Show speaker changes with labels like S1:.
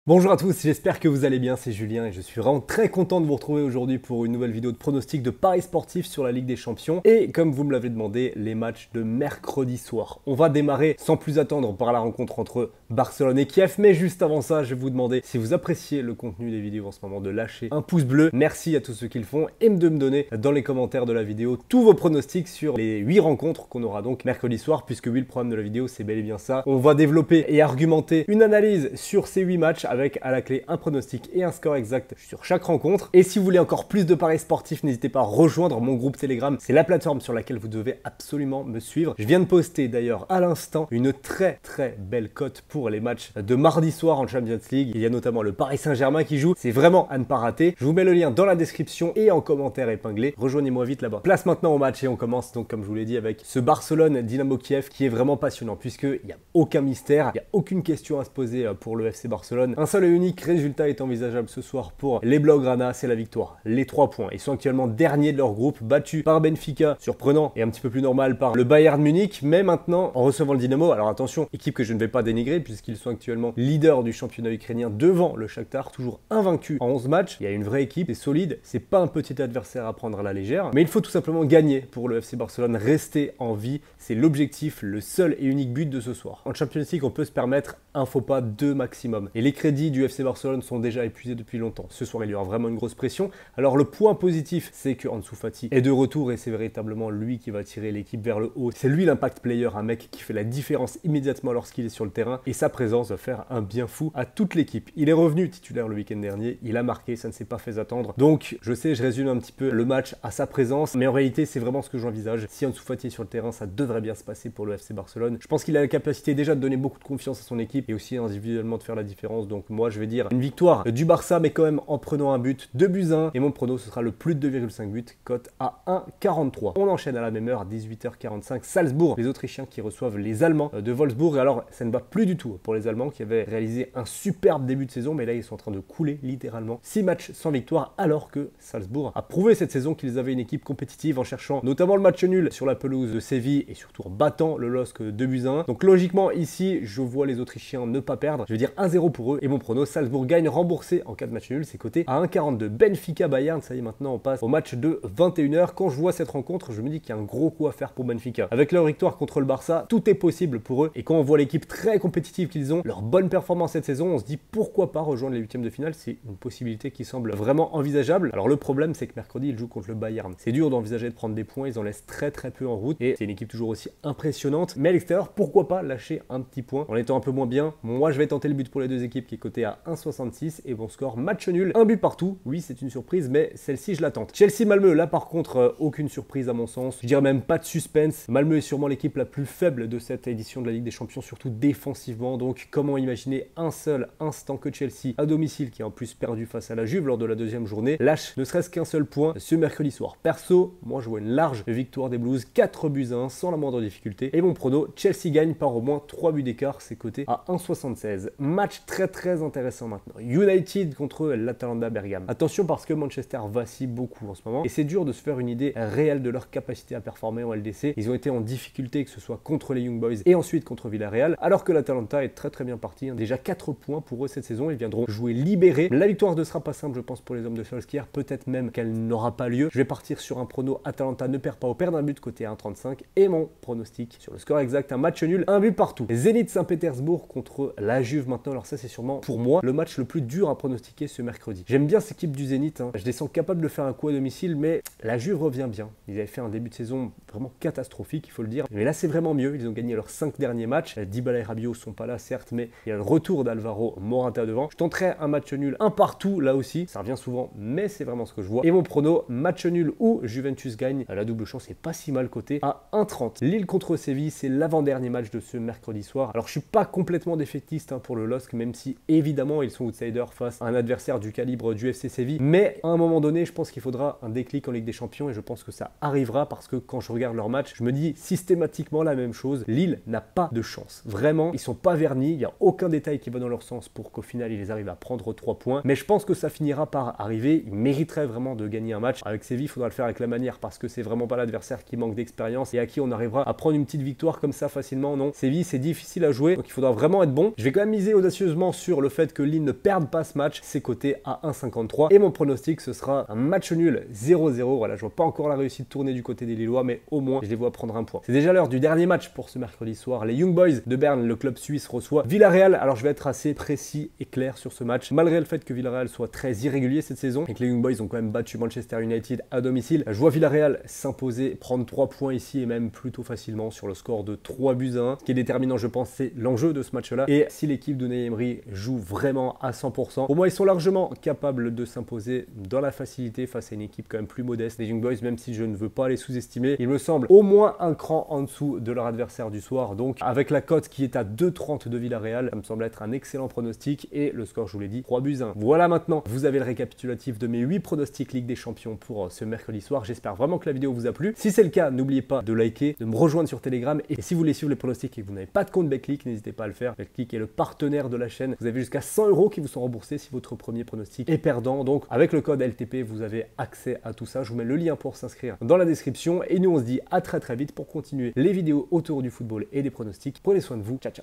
S1: Bonjour à tous, j'espère que vous allez bien, c'est Julien et je suis vraiment très content de vous retrouver aujourd'hui pour une nouvelle vidéo de pronostic de paris sportifs sur la Ligue des Champions et comme vous me l'avez demandé, les matchs de mercredi soir. On va démarrer sans plus attendre par la rencontre entre Barcelone et Kiev, mais juste avant ça, je vais vous demander si vous appréciez le contenu des vidéos en ce moment de lâcher un pouce bleu. Merci à tous ceux qui le font et de me donner dans les commentaires de la vidéo tous vos pronostics sur les 8 rencontres qu'on aura donc mercredi soir, puisque oui, le programme de la vidéo c'est bel et bien ça. On va développer et argumenter une analyse sur ces 8 matchs avec à la clé un pronostic et un score exact sur chaque rencontre. Et si vous voulez encore plus de paris sportifs, n'hésitez pas à rejoindre mon groupe Telegram. C'est la plateforme sur laquelle vous devez absolument me suivre. Je viens de poster d'ailleurs à l'instant une très belle cote pour les matchs de mardi soir en Champions League. Il y a notamment le Paris Saint-Germain qui joue. C'est vraiment à ne pas rater. Je vous mets le lien dans la description et en commentaire épinglé. Rejoignez-moi vite là-bas. Place maintenant au match et on commence donc comme je vous l'ai dit avec ce Barcelone Dynamo Kiev qui est vraiment passionnant puisqu'il n'y a aucun mystère, il n'y a aucune question à se poser pour le FC Barcelone. Un seul et unique résultat est envisageable ce soir pour les Blaugrana, c'est la victoire. Les 3 points. Ils sont actuellement derniers de leur groupe, battus par Benfica, surprenant et un petit peu plus normal par le Bayern Munich, mais maintenant en recevant le Dynamo, alors attention, équipe que je ne vais pas dénigrer puisqu'ils sont actuellement leaders du championnat ukrainien devant le Shakhtar, toujours invaincu en 11 matchs. Il y a une vraie équipe, c'est solide, c'est pas un petit adversaire à prendre à la légère, mais il faut tout simplement gagner pour le FC Barcelone, rester en vie, c'est l'objectif, le seul et unique but de ce soir. En Champions League, on peut se permettre un faux pas, 2 maximum. Et les crédits du FC Barcelone sont déjà épuisés depuis longtemps. Ce soir, il y aura vraiment une grosse pression. Alors le point positif, c'est que Ansu Fati est de retour et c'est véritablement lui qui va tirer l'équipe vers le haut. C'est lui l'impact player, un mec qui fait la différence immédiatement lorsqu'il est sur le terrain et sa présence va faire un bien fou à toute l'équipe. Il est revenu titulaire le week-end dernier, il a marqué, ça ne s'est pas fait attendre. Donc je sais, je résume un petit peu le match à sa présence, mais en réalité, c'est vraiment ce que j'envisage. Si Ansu Fati est sur le terrain, ça devrait bien se passer pour le FC Barcelone. Je pense qu'il a la capacité déjà de donner beaucoup de confiance à son équipe et aussi individuellement de faire la différence. Donc moi, je vais dire une victoire du Barça, mais quand même en prenant un but, 2-1. Et mon prono, ce sera le plus de 2,5 buts, cote à 1,43. On enchaîne à la même heure, 18h45, Salzbourg, les Autrichiens qui reçoivent les Allemands de Wolfsburg. Et alors, ça ne va plus du tout pour les Allemands qui avaient réalisé un superbe début de saison, mais là, ils sont en train de couler littéralement. 6 matchs sans victoire, alors que Salzbourg a prouvé cette saison qu'ils avaient une équipe compétitive en cherchant notamment le match nul sur la pelouse de Séville et surtout en battant le LOSC 2-1. Donc logiquement, ici, je vois les Autrichiens ne pas perdre. Je vais dire 1-0 pour eux et mon prono, Salzbourg gagne remboursé en cas de match nul, c'est coté à 1,42. Benfica Bayern, ça y est, maintenant on passe au match de 21h. Quand je vois cette rencontre, je me dis qu'il y a un gros coup à faire pour Benfica. Avec leur victoire contre le Barça, tout est possible pour eux. Et quand on voit l'équipe très compétitive qu'ils ont, leur bonne performance cette saison, on se dit pourquoi pas rejoindre les 8e de finale. C'est une possibilité qui semble vraiment envisageable. Alors le problème, c'est que mercredi, ils jouent contre le Bayern. C'est dur d'envisager de prendre des points, ils en laissent très peu en route. Et c'est une équipe toujours aussi impressionnante. Mais à l'extérieur, pourquoi pas lâcher un petit point en étant un peu moins bien. Moi, je vais tenter le but pour les deux équipes qui est coté à 1,66 et bon score match nul, un but partout. Oui, c'est une surprise, mais celle-ci je la tente. Chelsea-Malmö, là par contre, aucune surprise à mon sens. Je dirais même pas de suspense. Malmö est sûrement l'équipe la plus faible de cette édition de la Ligue des Champions, surtout défensivement. Donc comment imaginer un seul instant que Chelsea à domicile, qui a en plus perdu face à la Juve lors de la 2e journée, lâche ne serait-ce qu'un seul point ce mercredi soir. Perso, moi je vois une large victoire des Blues, 4-1 sans la moindre difficulté. Et mon prono, Chelsea gagne par au moins 3 buts d'écart, c'est coté à 1,76. Match très intéressant maintenant. United contre l'Atalanta Bergame. Attention parce que Manchester vacille beaucoup en ce moment et c'est dur de se faire une idée réelle de leur capacité à performer en LDC. Ils ont été en difficulté, que ce soit contre les Young Boys et ensuite contre Villarreal, alors que l'Atalanta est très bien parti. Déjà 4 points pour eux cette saison. Ils viendront jouer libérés. La victoire ne sera pas simple, je pense, pour les hommes de Solskjaer. Peut-être même qu'elle n'aura pas lieu. Je vais partir sur un prono Atalanta ne perd pas au perd d'un but côté à 1,35 et mon pronostic sur le score exact, un match nul, un but partout. Zénith Saint-Pétersbourg contre la Juve maintenant. Alors ça, c'est sûrement pour moi le match le plus dur à pronostiquer ce mercredi. J'aime bien cette équipe du Zénith, je les sens capables de faire un coup à domicile, mais la Juve revient bien. Ils avaient fait un début de saison vraiment catastrophique, il faut le dire. Mais là, c'est vraiment mieux. Ils ont gagné leurs 5 derniers matchs. Dybala et Rabiot sont pas là, certes, mais il y a le retour d'Alvaro Morata devant. Je tenterai un match nul, un partout là aussi. Ça revient souvent, mais c'est vraiment ce que je vois. Et mon prono, match nul ou Juventus gagne. La double chance est pas si mal cotée à 1,30. Lille contre Séville, c'est l'avant-dernier match de ce mercredi soir. Alors je suis pas complètement défaitiste pour le LOSC, même si évidemment ils sont outsiders face à un adversaire du calibre du FC Séville, mais à un moment donné je pense qu'il faudra un déclic en Ligue des Champions et je pense que ça arrivera parce que quand je regarde leur match, je me dis systématiquement la même chose. Lille n'a pas de chance, vraiment, ils sont pas vernis, il n'y a aucun détail qui va dans leur sens pour qu'au final ils arrivent à prendre 3 points, mais je pense que ça finira par arriver. Ils mériteraient vraiment de gagner un match. Avec Séville, il faudra le faire avec la manière parce que c'est vraiment pas l'adversaire qui manque d'expérience et à qui on arrivera à prendre une petite victoire comme ça facilement. Non, Séville c'est difficile à jouer, donc il faudra vraiment être bon. Je vais quand même miser audacieusement sur sur le fait que Lille ne perde pas ce match, c'est coté à 1,53. Et mon pronostic, ce sera un match nul 0-0. Voilà, je vois pas encore la réussite tourner du côté des Lillois, mais au moins, je les vois prendre un point. C'est déjà l'heure du dernier match pour ce mercredi soir. Les Young Boys de Berne, le club suisse, reçoit Villarreal. Alors, je vais être assez précis et clair sur ce match. Malgré le fait que Villarreal soit très irrégulier cette saison et que les Young Boys ont quand même battu Manchester United à domicile, je vois Villarreal s'imposer, prendre 3 points ici et même plutôt facilement sur le score de 3-1. Ce qui est déterminant, je pense, c'est l'enjeu de ce match-là. Et si l'équipe de Unai Emery joue vraiment à 100%, pour moi, ils sont largement capables de s'imposer dans la facilité face à une équipe quand même plus modeste. Les Young Boys, même si je ne veux pas les sous-estimer, il me semble au moins un cran en dessous de leur adversaire du soir. Donc, avec la cote qui est à 2,30 de Villarreal, ça me semble être un excellent pronostic. Et le score, je vous l'ai dit, 3-1. Voilà, maintenant, vous avez le récapitulatif de mes 8 pronostics Ligue des Champions pour ce mercredi soir. J'espère vraiment que la vidéo vous a plu. Si c'est le cas, n'oubliez pas de liker, de me rejoindre sur Telegram. Et si vous voulez suivre les pronostics et que vous n'avez pas de compte Betclic, n'hésitez pas à le faire. Betclic est le partenaire de la chaîne. Vous avez jusqu'à 100 € qui vous sont remboursés si votre premier pronostic est perdant. Donc, avec le code LTP, vous avez accès à tout ça. Je vous mets le lien pour s'inscrire dans la description. Et nous, on se dit à très vite pour continuer les vidéos autour du football et des pronostics. Prenez soin de vous. Ciao, ciao.